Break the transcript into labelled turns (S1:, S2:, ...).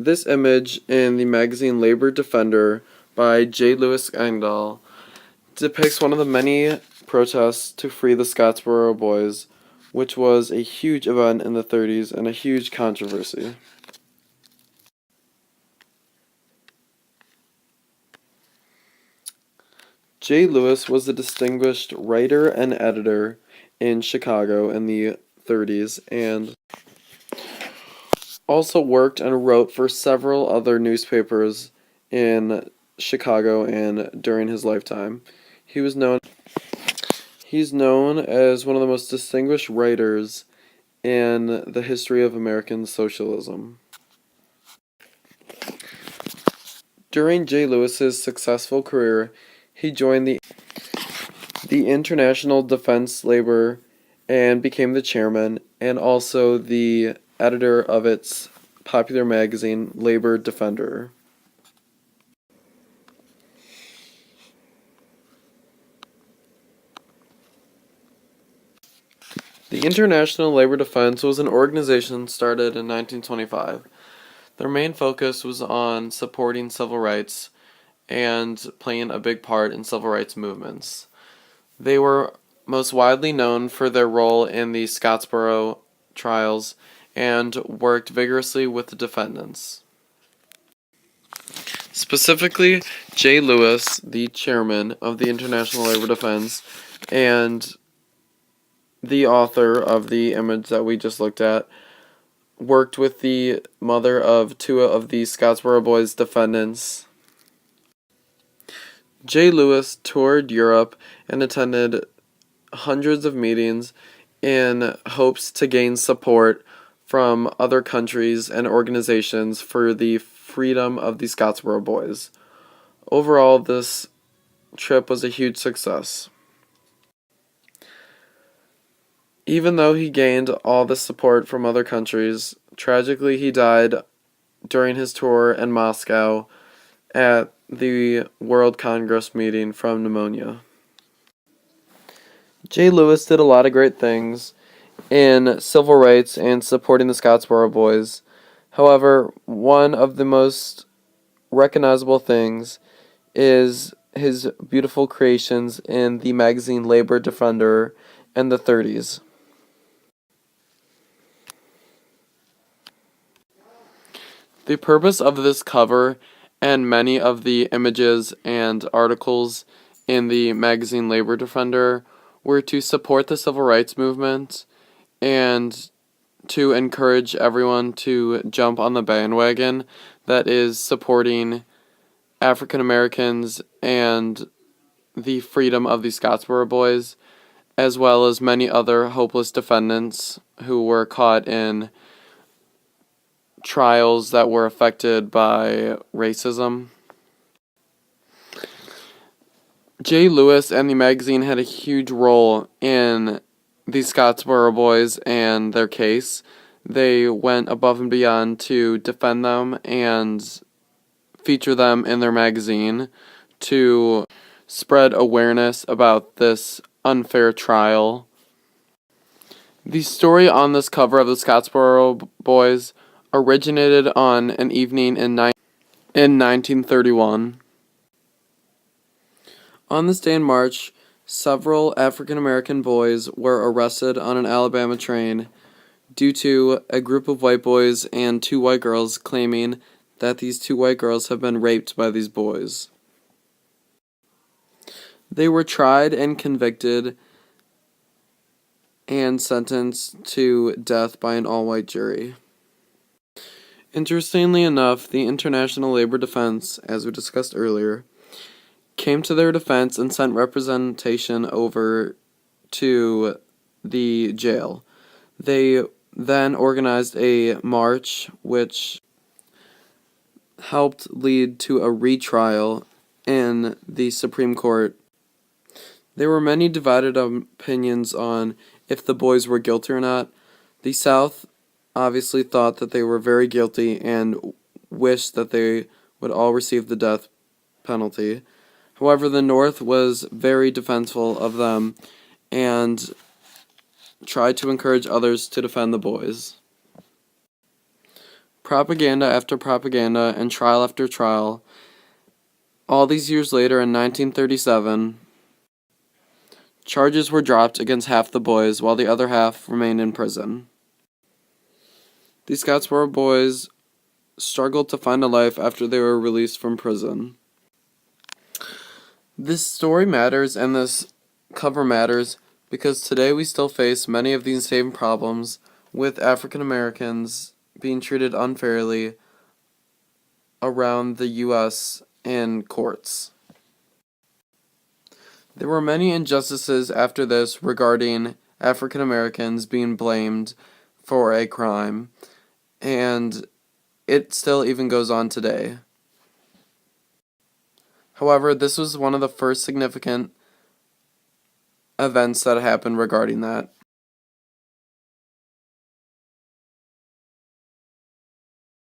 S1: This image in the magazine Labor Defender by J. Lewis Engdahl depicts one of the many protests to free the Scottsboro Boys, which was a huge event in the 30s and a huge controversy. J. Lewis was a distinguished writer and editor in Chicago in the 30s and also worked and wrote for several other newspapers in Chicago and during his lifetime. He's known as one of the most distinguished writers in the history of American socialism. During J. Lewis's successful career, he joined the International Defense Labor and became the chairman and also the editor of its popular magazine, Labor Defender. The International Labor Defense was an organization started in 1925. Their main focus was on supporting civil rights and playing a big part in civil rights movements. They were most widely known for their role in the Scottsboro trials and worked vigorously with the defendants. Specifically, J. Lewis, the chairman of the International Labor Defense, and the author of the image that we just looked at, worked with the mother of two of the Scottsboro Boys defendants. J. Lewis toured Europe and attended hundreds of meetings in hopes to gain support from other countries and organizations for the freedom of the Scottsboro Boys. Overall, this trip was a huge success. Even though he gained all this support from other countries, tragically he died during his tour in Moscow at the World Congress meeting from pneumonia. J. Lewis did a lot of great things in civil rights and supporting the Scottsboro Boys. However, one of the most recognizable things is his beautiful creations in the magazine Labor Defender in the 30s. The purpose of this cover and many of the images and articles in the magazine Labor Defender were to support the civil rights movement and to encourage everyone to jump on the bandwagon that is supporting African Americans and the freedom of the Scottsboro Boys, as well as many other hopeless defendants who were caught in trials that were affected by racism. J. Lewis and the magazine had a huge role in the Scottsboro Boys and their case. They went above and beyond to defend them and feature them in their magazine to spread awareness about this unfair trial. The story on this cover of the Scottsboro Boys originated on an evening in 1931. On this day in March, several African American boys were arrested on an Alabama train due to a group of white boys and two white girls claiming that these two white girls have been raped by these boys. They were tried and convicted and sentenced to death by an all-white jury. Interestingly enough, the International Labor Defense, as we discussed earlier, came to their defense and sent representation over to the jail. They then organized a march which helped lead to a retrial in the Supreme Court. There were many divided opinions on if the boys were guilty or not. The South obviously thought that they were very guilty and wished that they would all receive the death penalty. However, the North was very defensive of them and tried to encourage others to defend the boys. propaganda after propaganda and trial after trial, all these years later in 1937, charges were dropped against half the boys while the other half remained in prison. These Scottsboro boys struggled to find a life after they were released from prison. This story matters and this cover matters because today we still face many of these same problems with African Americans being treated unfairly around the U.S. in courts. There were many injustices after this regarding African Americans being blamed for a crime, and it still even goes on today. However, this was one of the first significant events that happened regarding that.